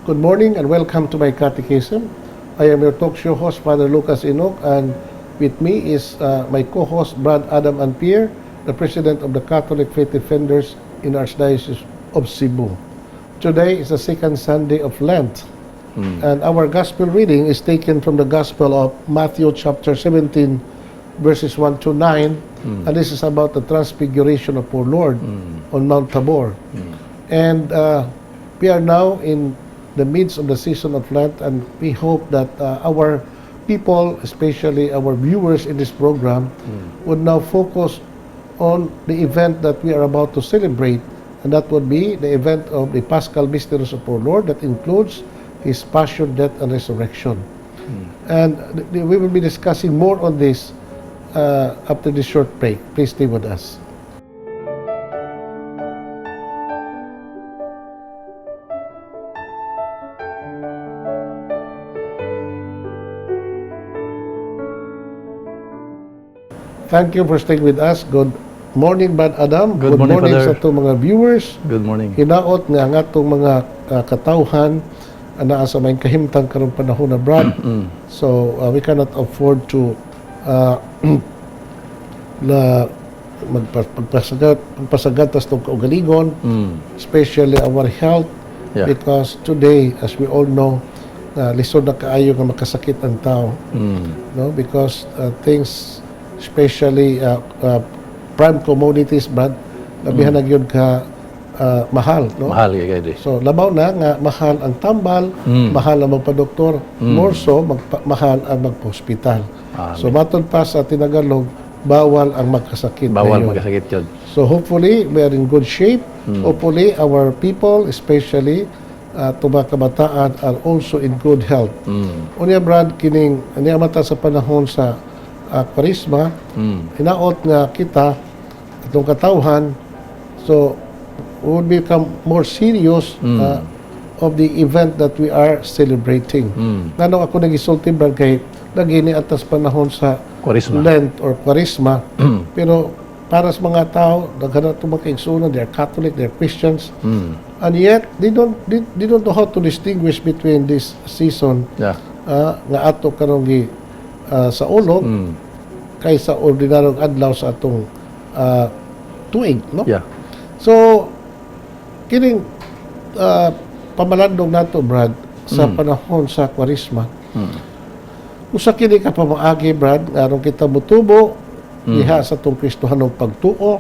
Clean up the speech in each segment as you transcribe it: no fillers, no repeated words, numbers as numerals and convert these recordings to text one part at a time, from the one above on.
Good morning and welcome to My Catechism. I am your talk show host, Father Lucas Inoc, and with me is my co-host, Brad Adam and Pierre, the President of the Catholic Faith Defenders in Archdiocese of Cebu. Today is the second Sunday of Lent, and our Gospel reading is taken from the Gospel of Matthew chapter 17, verses 1 to 9, and this is about the transfiguration of our Lord on Mount Tabor. And we are now in the midst of the season of Lent, and we hope that our people, especially our viewers in this program, would now focus on the event that we are about to celebrate, and that would be the event of the Paschal Mysteries of our Lord, that includes His Passion, Death, and Resurrection. And we will be discussing more on this after this short break. Please stay with us. Thank you for staying with us. Good morning, Brad Adam. Good morning, sa Father. itong mga viewers. Good morning. Hinaot nga nga itong mga katauhan na sa may kahimtang karong panahon na, Brad. So, we cannot afford to na magpasagatas itong kaugaligon, especially our health, because today, as we all know, lisod na kaayo nga makasakit ang tao. No? Because things, especially prime commodities, Brad, labihan na yun ka mahal, no? Mahal kayo di. So labaw na nga mahal ang tambal, mahal ang magpa-doktor, more so mahal ang magpa-hospital. So matod pa sa tinagalog, bawal ang magkasakit. Bawal ngayon. magkasakit yun. So hopefully we are in good shape. Hopefully our people, especially mga kabataan, are also in good health. Unya, Brad, kining mata sa panahon sa Kwaresma, hinaot nga kita itong katawhan, so we will become more serious of the event that we are celebrating. Nanong ako nag-isulti, Brad, kay lagi ni atas panahon sa Kwaresma. Lent or Kwaresma, pero para sa mga tao, naghanap itong mga kaigsunan, they're Catholic, they're Christians, and yet they don't know how to distinguish between this season nga ato karong sa ulog kaysa ordinaryong adlaw sa atong tuig, no? So kining pamalandong nato, Brad, sa panahon sa Kwaresma, usa kini ka pamaagi, Brad, aron kita mutubo diha sa atong Kristohanong pagtuo.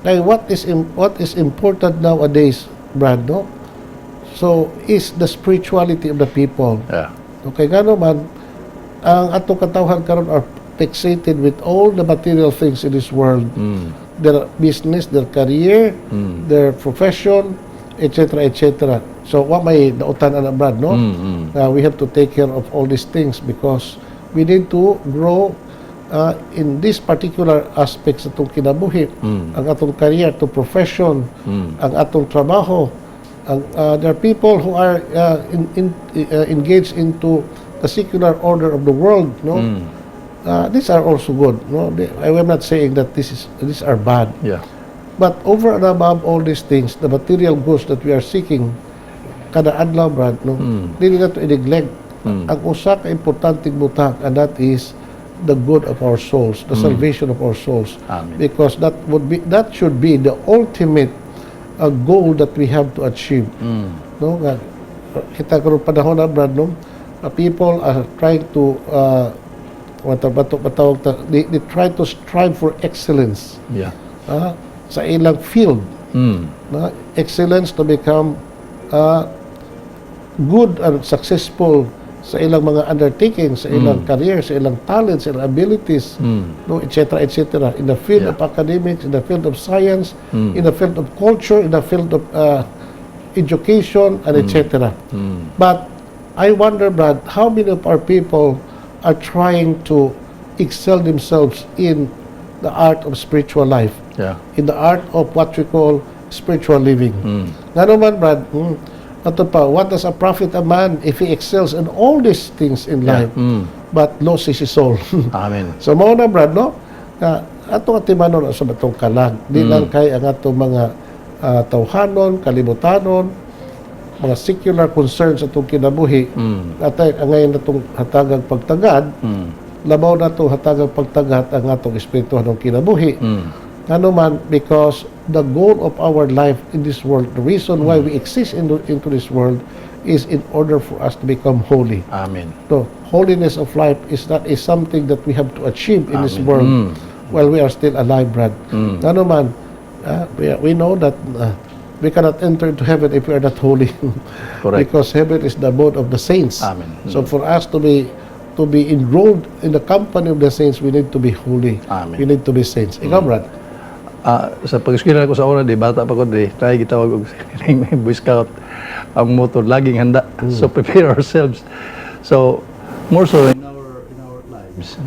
Kay what is important nowadays, Brad, no? So is the spirituality of the people. Okay, gano man ang atong katawhan karon are fixated with all the material things in this world, their business, their career, their profession, etc., etc. So what may nautan na, Brad, no? We have to take care of all these things because we need to grow in this particular aspects atong kinabuhi, ang atong career, to profession, ang atong trabaho. There are people who are engaged into the secular order of the world, no? These are also good, no? I am not saying that these are bad. But over and above all these things, the material goods that we are seeking kada adlaw, Brad, no? Dili na to i-neglect ang usa ka importanteng butang, and that is the good of our souls, the salvation of our souls. Amen. Because that should be the ultimate goal that we have to achieve. No? Kita karon panahon na, Brad, no? People are trying to they try to strive for excellence sa ilang field. Excellence to become good and successful sa ilang mga undertakings, sa ilang career, sa ilang talents, sa ilang abilities, no, etc., etc. In the field of academics, in the field of science, in the field of culture, in the field of education, and etc. But I wonder, Brad, how many of our people are trying to excel themselves in the art of spiritual life, in the art of what we call spiritual living. Nga naman, Brad, ito pa, what does a profit a man if he excels in all these things in life, but loses his soul? Amen. So, mao na, Brad, no? Atong atimanon sa batong kalag. Di lang kay ang atong mga tawhanon, kalibutanon, mga secular concerns atong kinabuhi, atay ngayon natong hatagag pagtagad, labaw na to hatagag pagtagad ang atong espirituhan ng kinabuhi. Ano man, because the goal of our life in this world, the reason why we exist into this world is in order for us to become holy. Amen. So, holiness of life is something that we have to achieve in this world while we are still alive, Brad. Ano man, we know that we cannot enter into heaven if we are not holy. Correct. Because heaven is the abode of the saints. Amen. So for us to be enrolled in the company of the saints, we need to be holy. Amen. We need to be saints. Ikaw, Brad? Sa pag-eskwela ko sa una, bata pa ko, tayo gitawag og Boy Scout, ang motto, laging handa. So prepare ourselves. So, more so in our lives,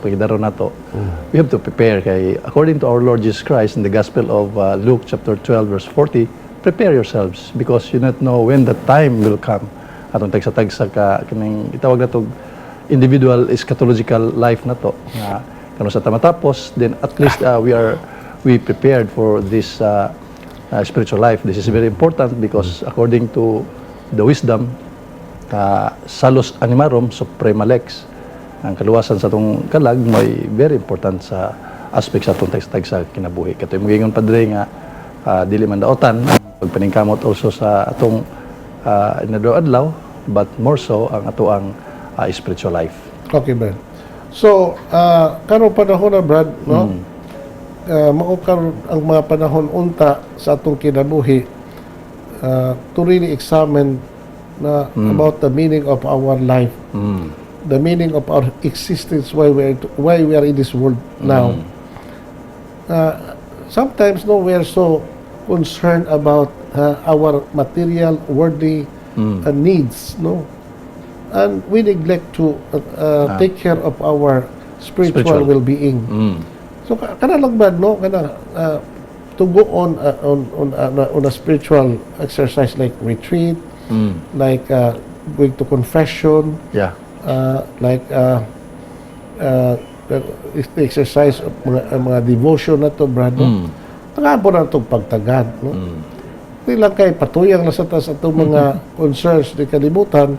pagidaro na to, we have to prepare. Kay, according to our Lord Jesus Christ in the Gospel of Luke chapter 12 verse 40, prepare yourselves because you not know when the time will come. Atong tagsa-tagsa ka, itawag na to individual eschatological life na to. Kano sa tamatapos, then at least we prepared for this spiritual life. This is very important because according to the wisdom, salus animarum suprema lex, ang kaluwasan sa itong kalag may very important sa aspect sa itong tagsa sa kinabuhi. Katoy magiging padre nga dili man daotan, pagpaningkamot also sa atong inadlaw, but more so ang ato ang spiritual life. Okay, Brad. So, karong panahon na, Brad, no? Maukaroon ang mga panahon unta sa atong kinabuhi to really examine about the meaning of our life, the meaning of our existence, why we are in this world now. Sometimes, no, we are so concerned about our material, worldly needs, no? And we neglect to take care of our spiritual well-being. So kana lang ba, no, kana to go on a spiritual exercise like retreat, like going to confession, like exercise of mga devotion na to, Brad, no? Tangabo na itong pagtagad, no? Hindi lang kay patuyang na sa itong mga concerns di kalibutan,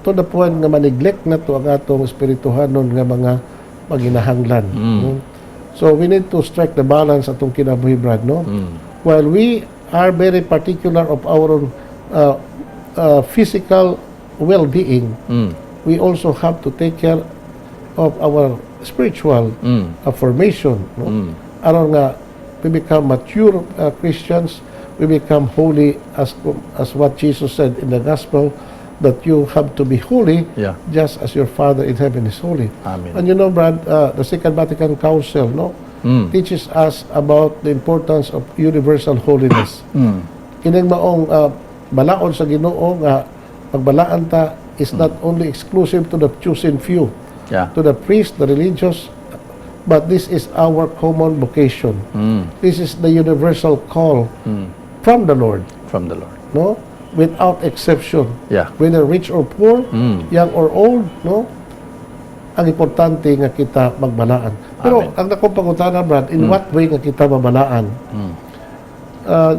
to the point nga ma-neglect na to ang atong espirituhanon nga mga paghinahanglan. No? So we need to strike the balance atong kinabuhi, Brad, no? While we are very particular of our physical well-being, we also have to take care of our spiritual formation, no? Aron nga we become mature Christians, we become holy as what Jesus said in the gospel, that you have to be holy just as your Father in heaven is holy. Amen. And you know, Brad, the Second Vatican Council, no, teaches us about the importance of universal holiness. Kining maong balaod sa Ginoo nga pagbalaan ta is not only exclusive to the chosen few, to the priest, the religious, but this is our common vocation. This is the universal call from the Lord. From the Lord. No? Without exception. Yeah. Whether rich or poor, young or old, no? Ang importante nga kita magbalaan. Pero ang akong pangutana, Brad, in what way nga kita mabalaan?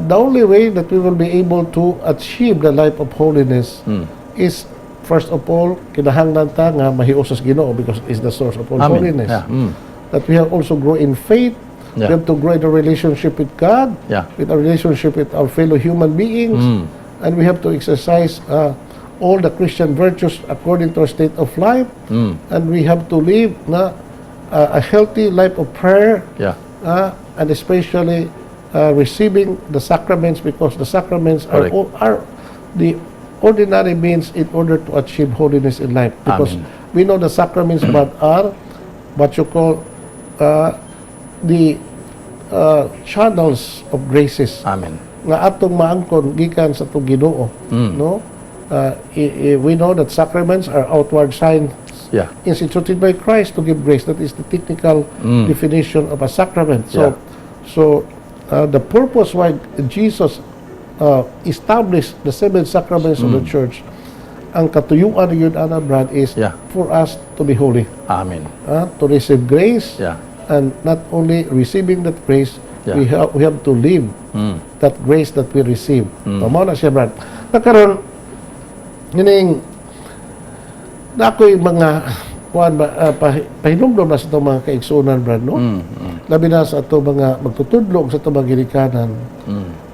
The only way that we will be able to achieve the life of holiness is, first of all, kinahanglan ta nga mahiusas Ginoo because it's the source of all holiness. That we have also grow in faith. We have to grow in a relationship with God, with a relationship with our fellow human beings, and we have to exercise all the Christian virtues according to our state of life, and we have to live a healthy life of prayer, and especially receiving the sacraments, because the sacraments are the ordinary means in order to achieve holiness in life. Because we know the sacraments but are what you call the channels of graces. Amen. Nga atong maangkon gikan sa itong Ginoo, no? We know that sacraments are outward signs instituted by Christ to give grace. That is the technical definition of a sacrament. So the purpose why Jesus established the 7 sacraments of the church, ang katuyuan yun, Brad, is for us to be holy. Amen. To receive grace, and not only receiving that grace, we have to live that grace that we receive. Mao na siya, Brad. Nakaroon, hining na ako'y mga pahinumdum na sa itong mga kaigsunan, Brad, no? Labi na sa ito mga magtutudlog sa itong mga ginikanan.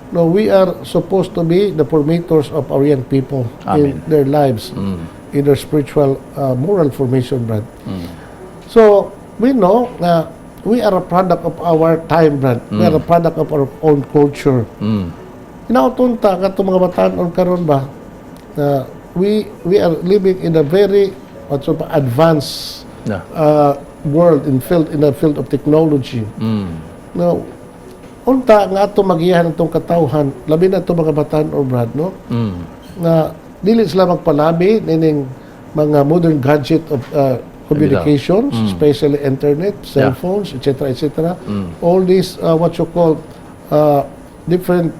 No, we are supposed to be the formators of our young people in their lives, in their spiritual, moral formation, Brad. So, we know na we are a product of our time, Brad. We are a product of our own culture. Inautunta ka itong mga bataan karon ba, we are living in a very advanced world in the field of technology. Now, unta nga ato magiyahan itong katawhan, labi na itong mga bataan Brad, no? Na dili sila magpalabi nining mga modern gadget of communications, especially internet, cell phones, etc., etc. All these what you call different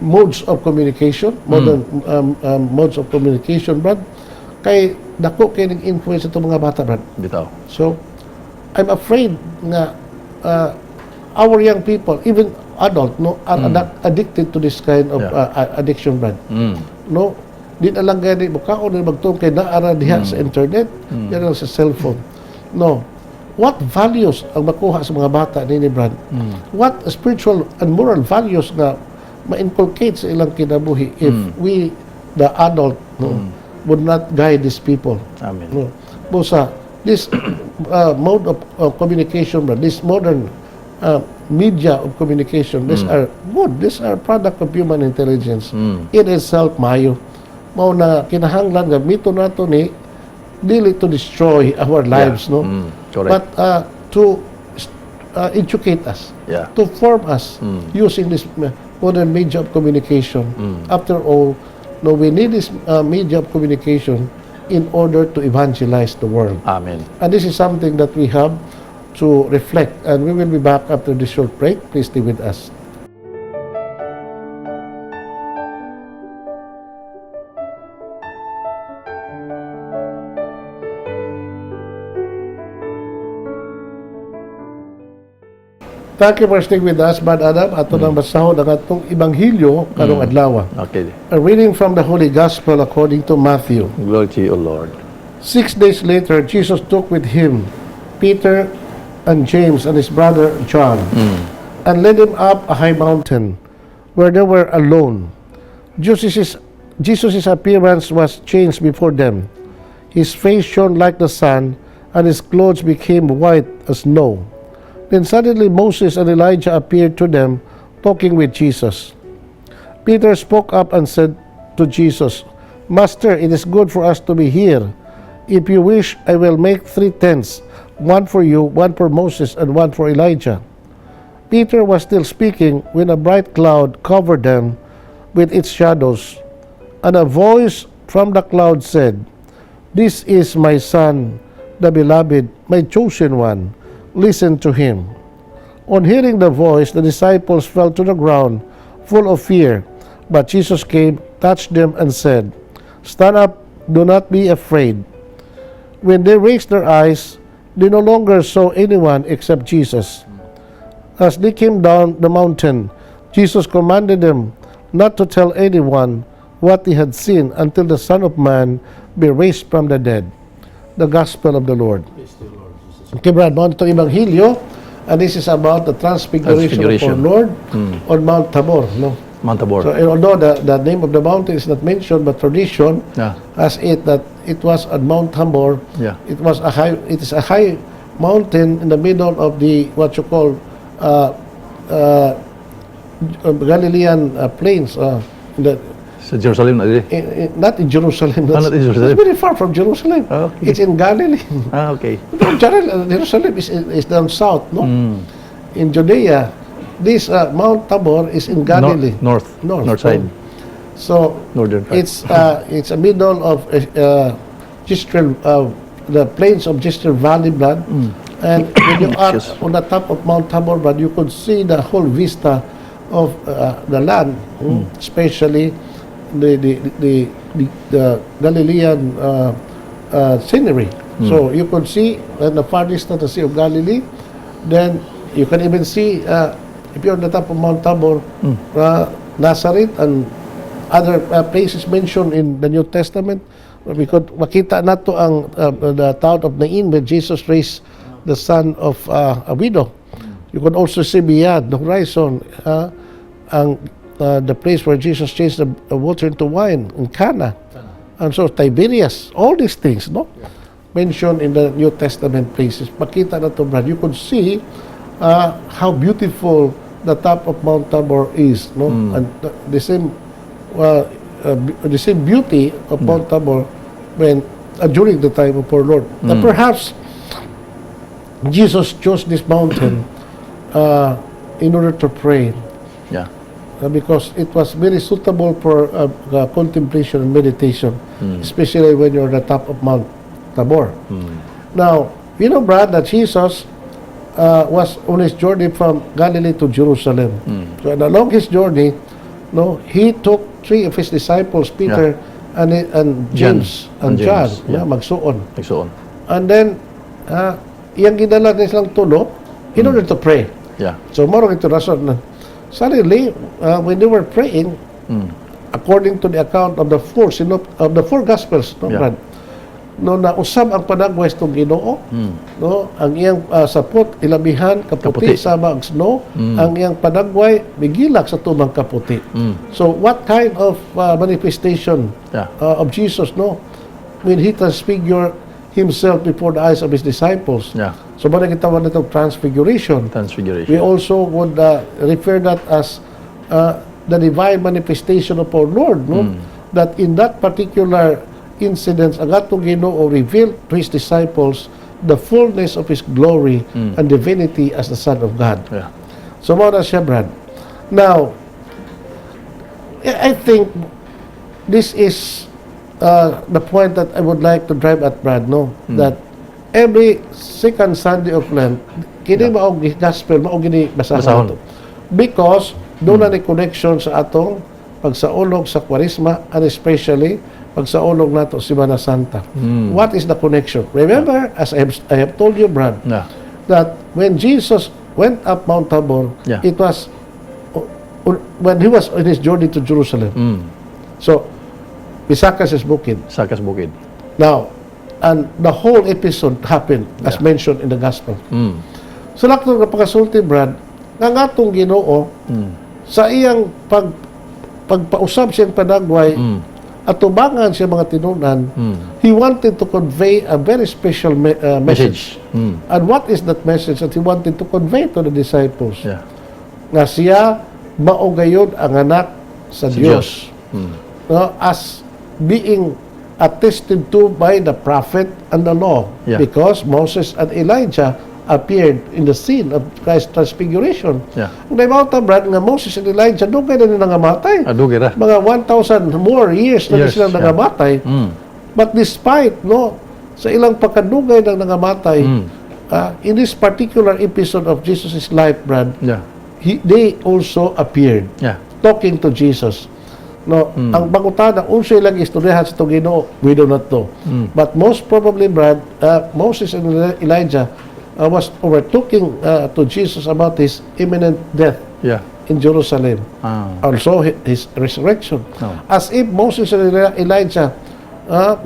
modes of communication, modern modes of communication, Brad, kay dako kay nag-influence itong mga bata, Brad. Bitaw. So, I'm afraid nga our young people, even adult, no, are addicted to this kind of addiction, Brad. No, di na lang gani bukaon na magtuong kay naara diha sa internet, yan sa cellphone. No, what values ang makuha sa mga bata nini, Brad? What spiritual and moral values nga ma-inculcate sa ilang kinabuhi if we, the adult, no, would not guide these people. Amen. No. Busa, this mode of communication, Brad, this modern media of communication, these are good. These are product of human intelligence. In itself, mayo. Mao na kinahanglan gamiton nato ni dili to destroy our lives, no? Correct. But to educate us, to form us using this modern media of communication. After all, no, we need this media of communication in order to evangelize the world. Amen. And this is something that we have to reflect. And we will be back after this short break. Please stay with us. Thank you for staying with us, Brad Adam. Ato nang basahon ang atong Ibanghilyo karong adlaw. Okay. A reading from the Holy Gospel according to Matthew. Glory to you, O Lord. 6 days later, Jesus took with him Peter and James and his brother John and led him up a high mountain where they were alone. Jesus' appearance was changed before them. His face shone like the sun, and his clothes became white as snow. Then suddenly Moses and Elijah appeared to them, talking with Jesus. Peter spoke up and said to Jesus, "Master, it is good for us to be here. If you wish, I will make 3 tents, one for you, one for Moses, and one for Elijah." Peter was still speaking when a bright cloud covered them with its shadows, and a voice from the cloud said, "This is my Son, the beloved, my chosen one. Listen to him." On hearing the voice, the disciples fell to the ground, full of fear. But Jesus came, touched them, and said, "Stand up, do not be afraid." When they raised their eyes, they no longer saw anyone except Jesus. As they came down the mountain, Jesus commanded them not to tell anyone what they had seen until the Son of Man be raised from the dead. The Gospel of the Lord. Okay, Brad, mo itong Ibanghilyo, and this is about the transfiguration of our Lord on Mount Tabor, no? Mount Tabor. So, although the name of the mountain is not mentioned, but tradition has it that it was at Mount Tabor. It is a high mountain in the middle of the what you call Galilean plains. Sa Jerusalem na not in Jerusalem. Not in Jerusalem. It's very far from Jerusalem. Okay. It's in Galilee. Okay. Jerusalem is down south, no? In Judea, this Mount Tabor is in Galilee. North side. So Northern part. it's a middle of the plains of Jezreel Valley, Blood. And when you are on the top of Mount Tabor, but you could see the whole vista of the land, especially the Galilean scenery. So you could see in the far distance the Sea of Galilee. Then you can even see if you're on the top of Mount Tabor, Nazareth and other places mentioned in the New Testament, because makita nato ang the town of Nain where Jesus raised the son of a widow. You could also see beyond the horizon the place where Jesus changed the water into wine in Cana. And so Tiberias, all these things, no? Mentioned in the New Testament places. Makita na to, Brad. You could see how beautiful the top of Mount Tabor is, no? And the same beauty of Mount Tabor when during the time of our Lord. Perhaps Jesus chose this mountain in order to pray. Yeah. Because it was very suitable for contemplation and meditation, especially when you're at the top of Mount Tabor. Now, you know, Brad, that Jesus was on his journey from Galilee to Jerusalem. So, and along his journey, no, he took 3 of his disciples, Peter and James and John, magsuon. And then, iyang gidala nilang tulo in order to pray. Yeah. So, marong ito rason na. Suddenly, when they were praying, according to the account of the four Gospels, no, Brad, no, na usab ang panagway itong Ginoo, no, ang iyang sapot ilabihan kaputi sama ang snow, ang iyang panagway migilak sa tumang kaputi. So what kind of manifestation of Jesus, no, when he transfigured himself before the eyes of his disciples? So ba nagitawag na itong transfiguration? We also would refer that as the divine manifestation of our Lord, no? That in that particular incidents, ang atong Ginoo revealed to his disciples the fullness of his glory and divinity as the Son of God. So mo na siya, Brad. Now, I think this is the point that I would like to drive at, Brad, no? That every second Sunday of Lent, kini maog gospel, maog gini basahon to. Because doon na ni connection sa atong pagsaulog sa Kwaresma, and especially pagsaulog nato Semana Santa. What is the connection? Remember, as I have told you, Brad, that when Jesus went up Mount Tabor, it was when he was on his journey to Jerusalem. So, Isakas is bukid. Now, and the whole episode happened as mentioned in the Gospel. So, lakto nga pagkasulti, Brad, nga atong Ginoo sa iyang pagpausab siyang panagway at tubangan siya mga tinunan, he wanted to convey a very special message. And what is that message that he wanted to convey to the disciples? Nga siya maugayod ang anak sa Diyos. As being attested to by the prophet and the law. Because Moses and Elijah appeared in the scene of Christ's transfiguration. Ang naibawta, Brad, nga Moses and Elijah, dugay na nila nangamatay. Mga 1,000 more years na sila nangamatay. But despite, no, sa ilang pagkadugay ng nangamatay, in this particular episode of Jesus' life, Brad, they also appeared, talking to Jesus. No, ang bangutana, unsa ilang istoryahan sa Ginoo, we do not know. But most probably, Brad, Moses and Elijah were talking to Jesus about his imminent death in Jerusalem. Also his resurrection. As if Moses and Elijah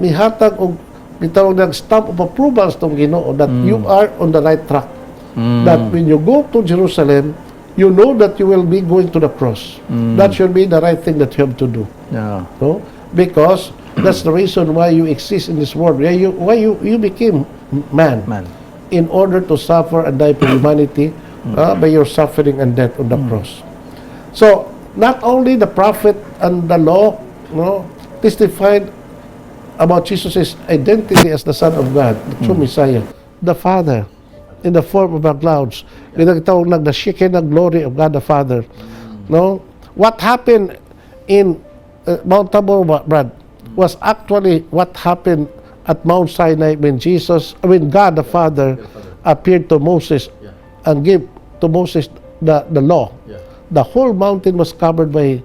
mihatag og bitawag ng stamp of approval sa Ginoo that you are on the right track. That when you go to Jerusalem, you know that you will be going to the cross. That should be the right thing that you have to do. No? Because that's the reason why you exist in this world. Why you became man. In order to suffer and die for humanity by your suffering and death on the cross. So, not only the prophet and the law, no, testified about Jesus' identity as the Son of God, the true Messiah, the Father, in the form of the clouds. Binagtawag lang the Shekinah glory of God the Father. No? What happened in Mount Tabor, Brad, was actually what happened at Mount Sinai when God the Father appeared to Moses and gave to Moses the law. The whole mountain was covered by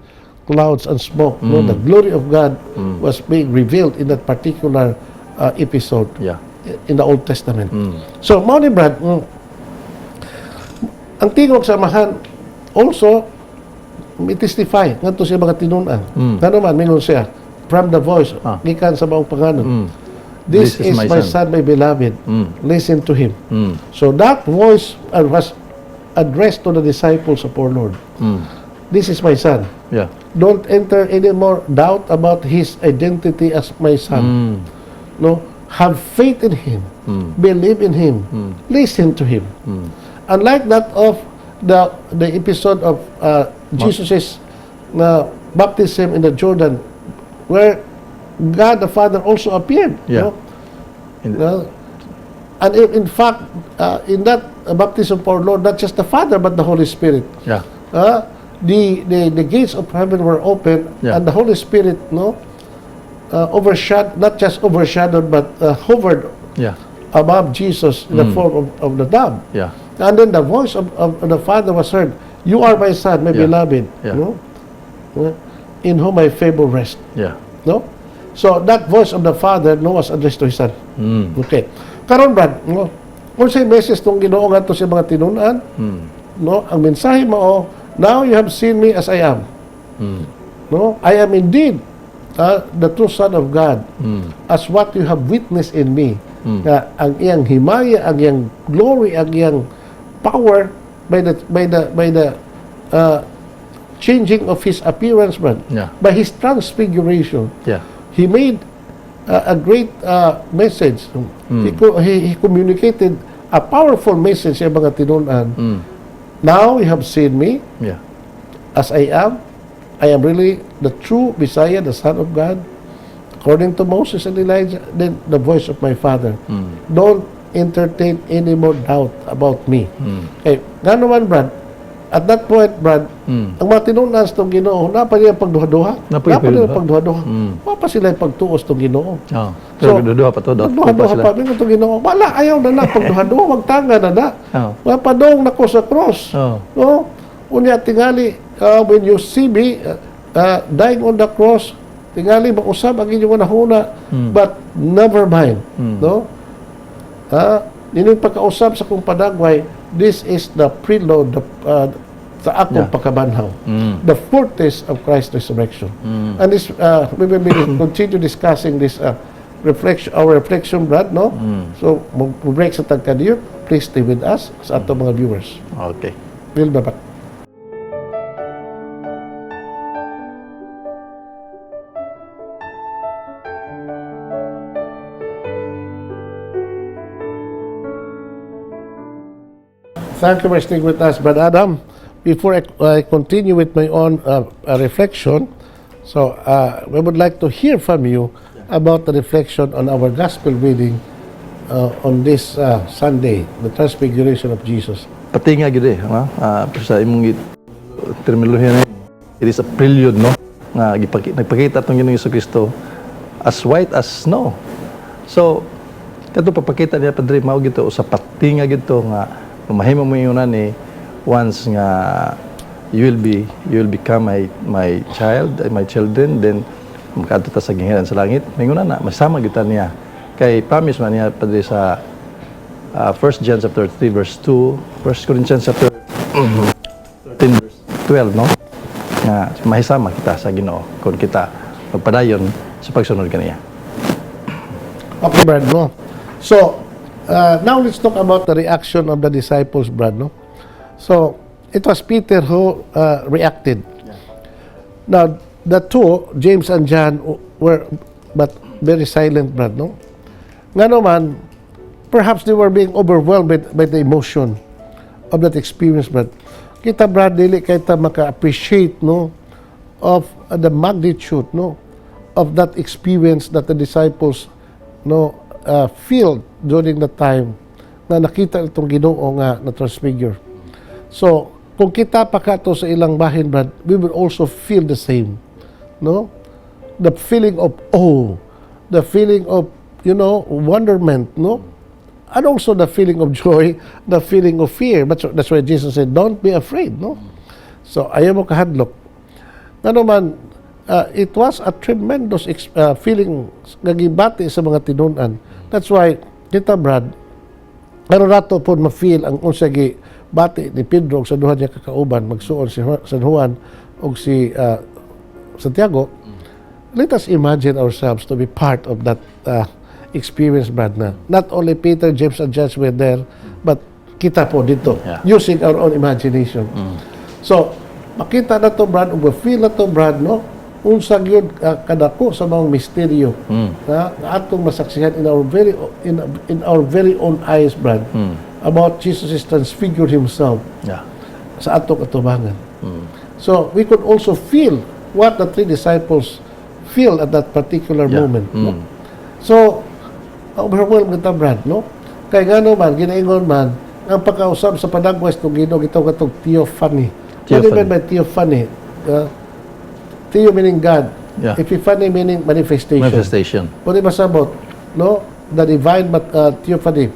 clouds and smoke. No? The glory of God was being revealed in that particular episode in the Old Testament. So, mao ni Brad, ang tingog samahan also may testify ngadto sa mga tinunan. Ngano man mingon siya from the voice gikan sa maong panganon. This is my son, my beloved. Listen to him. So that voice was addressed to the disciples of our Lord. This is my son. Yeah. Don't enter any more doubt about his identity as my son. No, have faith in him. Believe in him. Listen to him. Unlike that of the episode of Jesus' baptism in the Jordan, where God the Father also appeared. Yeah. No? And in fact, in that baptism of our Lord, not just the Father but the Holy Spirit. Yeah. The gates of heaven were open, and the Holy Spirit, overshadowed, not just overshadowed, but hovered above Jesus in the form of the dove. Yeah. And then the voice of the Father was heard. You are my son, my beloved. Yeah. In whom my favor rests. Yeah. No? So that voice of the Father was addressed to His Son. Okay. Karon Brad, kung say message tong Ginoo ngadto sa mga tinunan, no, ang mensahe mo, now you have seen me as I am. No, I am indeed the true Son of God, as what you have witnessed in me. Ang iyang himaya, ang iyang glory, ang iyang power by the changing of his appearance, Brad. By his transfiguration. Yeah. He made a great message. He communicated a powerful message sa mga tinunan. Now you have seen me as I am. I am really the true Messiah, the Son of God. According to Moses and Elijah, then the voice of my Father. Don't entertain any more doubt about me. Okay, nga naman, Brad, at that point, Brad, ang mga tinunan sa itong Ginoo, napa nila pagduha-duha. Napa nila pagduha-duha. Wapa sila yung pagtuos itong Ginoo. So, duha pa to. Pagduha-duha pa rin itong Ginoo. Wala, ayaw na pagduha-duha, magtanga na. Mapadong na ko sa cross. No? Unya, tingali, when you see me dying on the cross, tingali, mausap ang inyong nahuna, but never mind. No? Nining pagkausap sa kong padagway, this is the preload sa akong pagkabanhaw. The foretaste of Christ's resurrection. And this, we will continue discussing this our reflection, Brad, no? So, mag-break sa tagkadiyot. Please stay with us sa atong mga viewers. Okay. We'll be back. Thank you for staying with us, Brad Adam. Before I continue with my own reflection, so we would like to hear from you about the reflection on our gospel reading on this Sunday, the Transfiguration of Jesus. Pati nga gid sa imong terminolohiya, it is a prelude, no? Nga nagpakita tong Ginoong Jesucristo as white as snow. So kadto papakita niya padre mao gito usa pati nga gito nga mahimo mo yun ni once nga you will become my child, my children, then makadto ta sa gingharian sa langit. Maynguna na masama kita niya. Kay promise man niya padre sa 1 John chapter 3 verse 2, 1 Corinthians chapter 13 verse 12, no? Nga mahisama kita sa Ginoo kung kita magpadayon sa pagsunod kaniya. Okay, Brad, no? So, now let's talk about the reaction of the disciples, Brad, no? So, it was Peter who reacted. Now, the two, James and John, were but very silent, Brad, no? Nga naman, perhaps they were being overwhelmed by the emotion of that experience, Brad. Kita, Brad, dili kita maka-appreciate, no, of the magnitude, no, of that experience that the disciples, no, feel during the time na nakita itong Ginoo nga na transfigure. So, kung kita pa kato sa ilang bahin, Brad, we will also feel the same. No? The feeling of awe, the feeling of, wonderment, no? And also the feeling of joy, the feeling of fear. But that's why Jesus said, don't be afraid, no? So, ayaw mo kahadlok. Ano man, it was a tremendous feeling nagibati sa mga tinunan. That's why, kita Brad, ano rato po ma-feel ang unsagi bati ni Pedro sa duha niya kakauban magsuon si San Juan o si Santiago. Let us imagine ourselves to be part of that experience, Brad, na not only Peter, James, and John were there, but kita po dito, using our own imagination. So, makita na to, Brad, feel na to, Brad, no? Unsag yun kadako sa mga misteryo na atong masaksihan in our very own eyes, Brad, about Jesus' transfigured himself sa atong atubangan. So, we could also feel what the three disciples feel at that particular moment. No? So, overwhelmed kita, Brad, no? Kaya nga naman, ginaingon man, ang pagkausap sa padagwas ng Ginoo, ito katong theophany. What do you mean by theophany? Theo meaning God. Epiphany meaning manifestation. What is about, no? The divine theophany.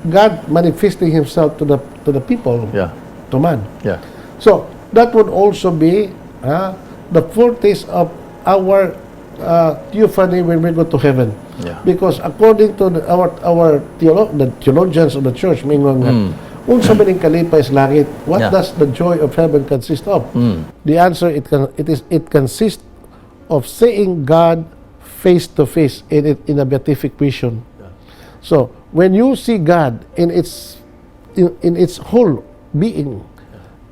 God manifesting himself to the people, to man. So, that would also be the foretaste of our theophany when we go to heaven. Because according to our the theologians of the church, mingon nga, unsa man ning kalipay sa langit, what does the joy of heaven consist of? The answer, it consists of seeing God face to face in a beatific vision. So when you see God in its whole being,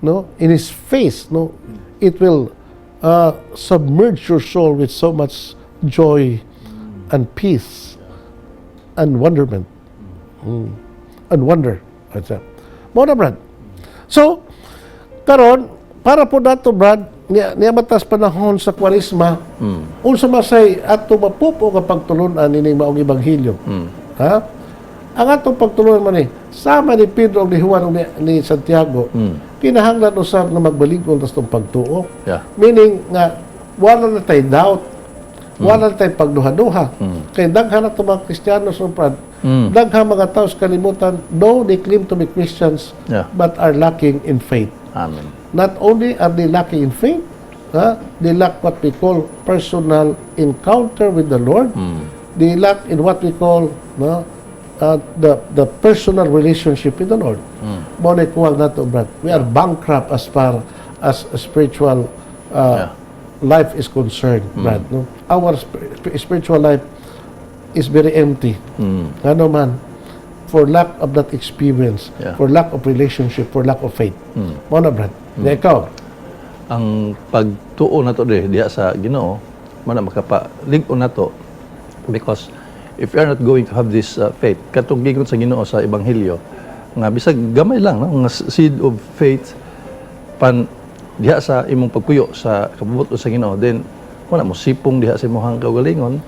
no, in His face, no, it will submerge your soul with so much joy and peace and wonderment and wonder. Mo na, Brad. So, karon para po nato, Brad, niya matas panahon sa Kwaresma, unsa masay ato mapupo nga pagtulunan ining maong ebanghelyo. Ha? Ang atong pagtulunan man ni sama ni Pedro ni Juan ni Santiago, kinahanglan usab nga magbalig-on tas tong pagtuo. Meaning nga wala na tay doubt, wala na tay pagduha-duha. Kay daghan na mga Kristiyano sa Brad, daghan mga tao sa kalimutan, though they claim to be Christians, but are lacking in faith. Amen. Not only are they lacking in faith, they lack what we call personal encounter with the Lord. They lack in what we call the personal relationship with the Lord. Muna kuwag na to, Brad. We are bankrupt as far as spiritual life is concerned, Brad. No? Our spiritual life is very empty. Ano man, for lack of that experience, for lack of relationship, for lack of faith. Muna, Brad. Ikaw? Ang pagtuo na to diya sa Ginoo, mana makapalig-on na to, because if you are not going to have this faith, katong gigon sa Ginoo sa ebanghelyo, nga bisag gamay lang, no? Nga seed of faith pan diha sa imong pagpuyo sa kabubuton sa Ginoo, then wala mo sipong diha sa imong kaugalingon.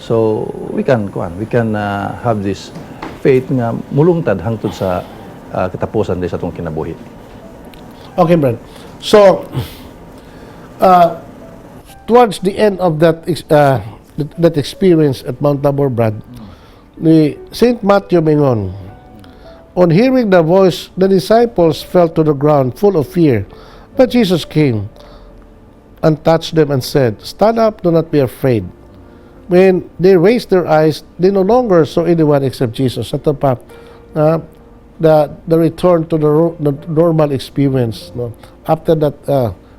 So we can have this faith nga mulungtad hangtod sa katapusan sa atong kinabuhi. Okay, Brad. So towards the end of that experience at Mount Tabor, Brad, ni Saint Matthew mingon, on hearing the voice, the disciples fell to the ground full of fear. But Jesus came and touched them and said, "Stand up, do not be afraid." When they raised their eyes, they no longer saw anyone except Jesus. Ito pa, the return to the normal experience. No? After that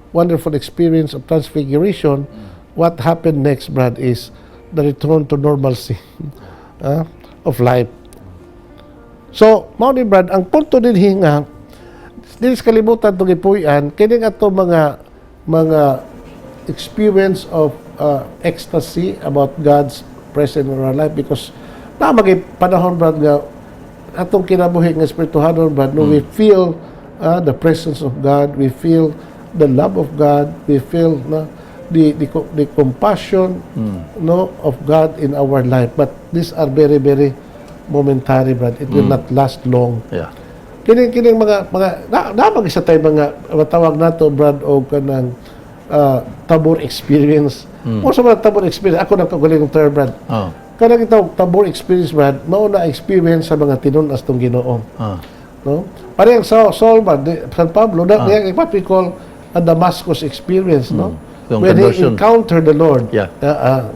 wonderful experience of transfiguration, what happened next, Brad, is the return to normalcy of life. So, mao ni Brad, ang punto din hinga, dinis kalibutan itong ipuyan, kining ato mga experience of ecstasy about God's presence in our life, because na maging panahon, Brad, nga atong kinabuhi ng espirituhanon, Brad, no, we feel the presence of God, we feel the love of God, we feel the compassion of God in our life. But these are very, very momentary, Brad. It will not last long. Kining mga isa tayo mga matawag nato, Brad, o kanang Tabor experience. O sa mga Tabor experience, ako nagkagaling ng term, Brad. Kanang itong Tabor experience, Brad, mauna experience sa mga tinunas tong Ginoo. No? Parang sa Saul, Brad, San Pablo, what we call a Damascus experience, no? When he encountered the Lord.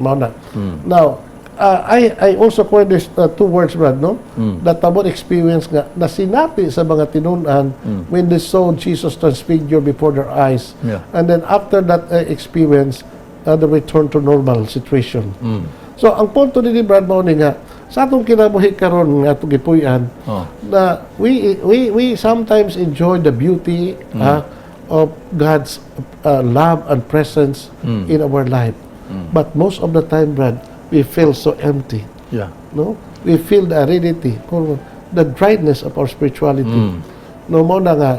Mauna. Now, I also coined this two words, Brad, no? That about experience nga, na sinapi sa mga tinunan when they saw Jesus transfigure before their eyes. Yeah. And then after that experience, the return to normal situation. So, ang punto ni Brad mao ni nga, sa atong kinabuhi karon nga atong gipuy-an, na we sometimes enjoy the beauty of God's love and presence in our life. But most of the time, Brad, we feel so empty. Yeah. No, we feel the aridity, the dryness of our spirituality. No more na nga,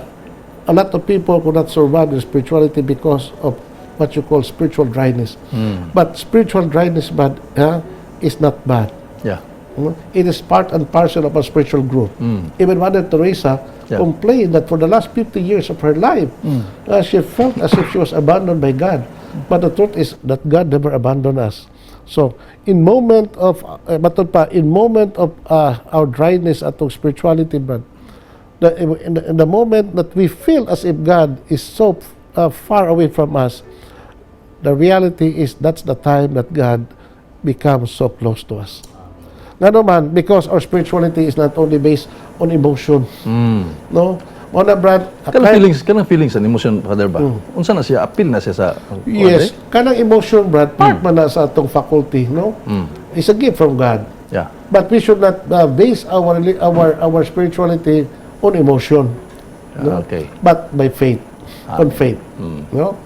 a lot of people could not survive their spirituality because of what you call spiritual dryness. But spiritual dryness, bad, is not bad. Yeah. It is part and parcel of our spiritual growth. Even Mother Teresa complained that for the last 50 years of her life, she felt as if she was abandoned by God. But the truth is that God never abandoned us. So, in moment of our dryness at spirituality, but in the moment that we feel as if God is so far away from us, the reality is that's the time that God becomes so close to us. Nga naman, because our spirituality is not only based on emotion. No? Muna, Brad, Kanang feelings and emotion, Father ba? Unsa na siya? Appeal na siya sa... Yes. Kanang emotion, Brad, part man na sa atong faculty, no? It's a gift from God. Yeah. But we should not base our spirituality on emotion. No? Okay. But by faith. On faith. No?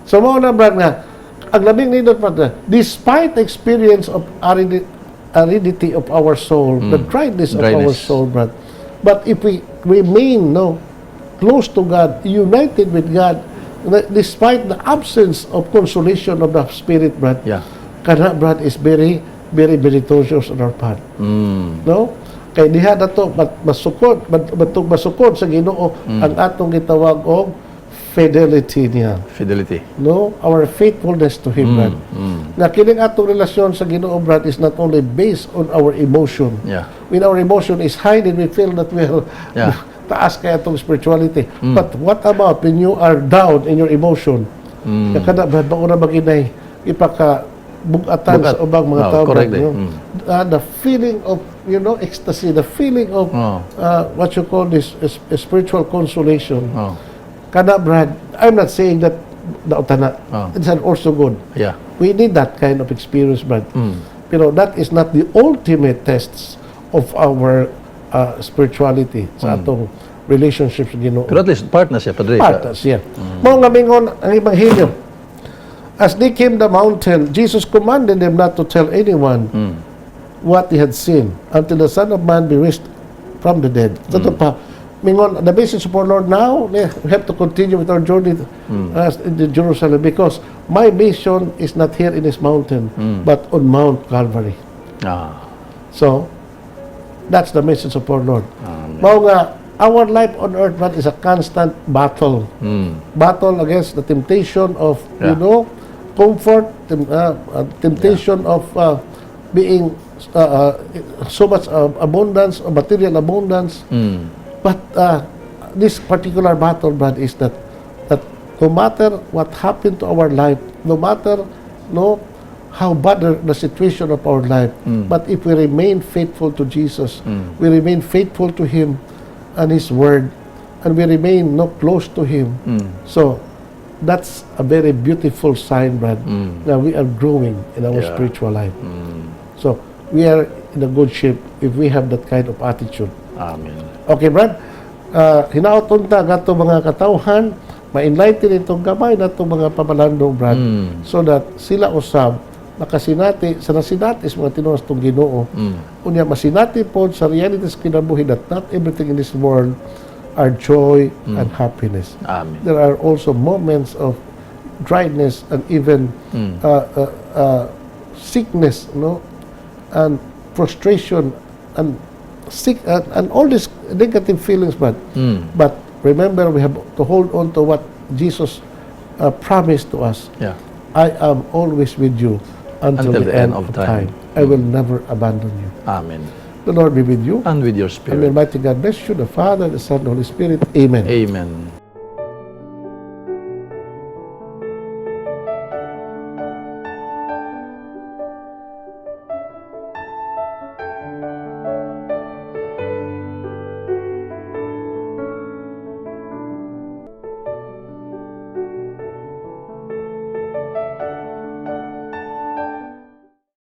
So, muna, Brad, nga, ang labing nindot, Brad, despite the experience of aridity of our soul, the dryness of our soul, Brad, but if we remain close to God, united with God, despite the absence of consolation of the Spirit, Brad, kana, Brad, is very, very meritorious on our part. No? Kaya diha na to, masukod sa Ginoo ang atong gitawag og fidelity niya. Fidelity. No? Our faithfulness to Him, Brad. Na kining atong relasyon sa Ginoo, Brad, is not only based on our emotion. Yeah. When our emotion is high, then we feel that we are taas kaya itong spirituality. But what about when you are down in your emotion? Kada, Brad, mauna maginay, ipakabugatan sa ubang mga tao. Correct. The feeling of, ecstasy, the feeling of what you call this spiritual consolation. Kada, Brad, I'm not saying that it's also good. Yeah. We need that kind of experience, Brad. Pero that is not the ultimate tests of our spirituality sa atong relationships with Ginoo. Pero at least part na siya, Padre. Part na siya. Mao nga mingon ang Ebanghelyo. As they came the mountain, Jesus commanded them not to tell anyone what they had seen until the Son of Man be raised from the dead. Ito pa, mingon, the message of our Lord now, we have to continue with our journey in Jerusalem because my mission is not here in this mountain, but on Mount Calvary. So, that's the message of our Lord. Mao nga, our life on earth, man, is a constant battle. Battle against the temptation of, comfort, temptation of being so much abundance, material abundance. But this particular battle, Brad, is that no matter what happened to our life, no matter how bad the situation of our life, but if we remain faithful to Jesus, we remain faithful to Him and His Word, and we remain close to Him. So that's a very beautiful sign, Brad, that we are growing in our spiritual life. So we are in a good shape if we have that kind of attitude. Amen. Okay, Brad, hinaoton ta gato mga katawhan, ma-enlighten itong gamay na itong mga pamalandong, Brad, so that sila usab makasinati sa nasinati sa mga tinunas itong Ginoo. Unya masinati po sa realities kinabuhi that not everything in this world are joy and happiness. Amen. There are also moments of dryness and even sickness, and frustration and sick and all these negative feelings, but remember, we have to hold on to what Jesus promised to us. I am always with you until the end of time. I will never abandon you. Amen. The Lord be with you. And with your And spirit. Almighty God bless you, the Father, the Son, the Holy Spirit. Amen. Amen.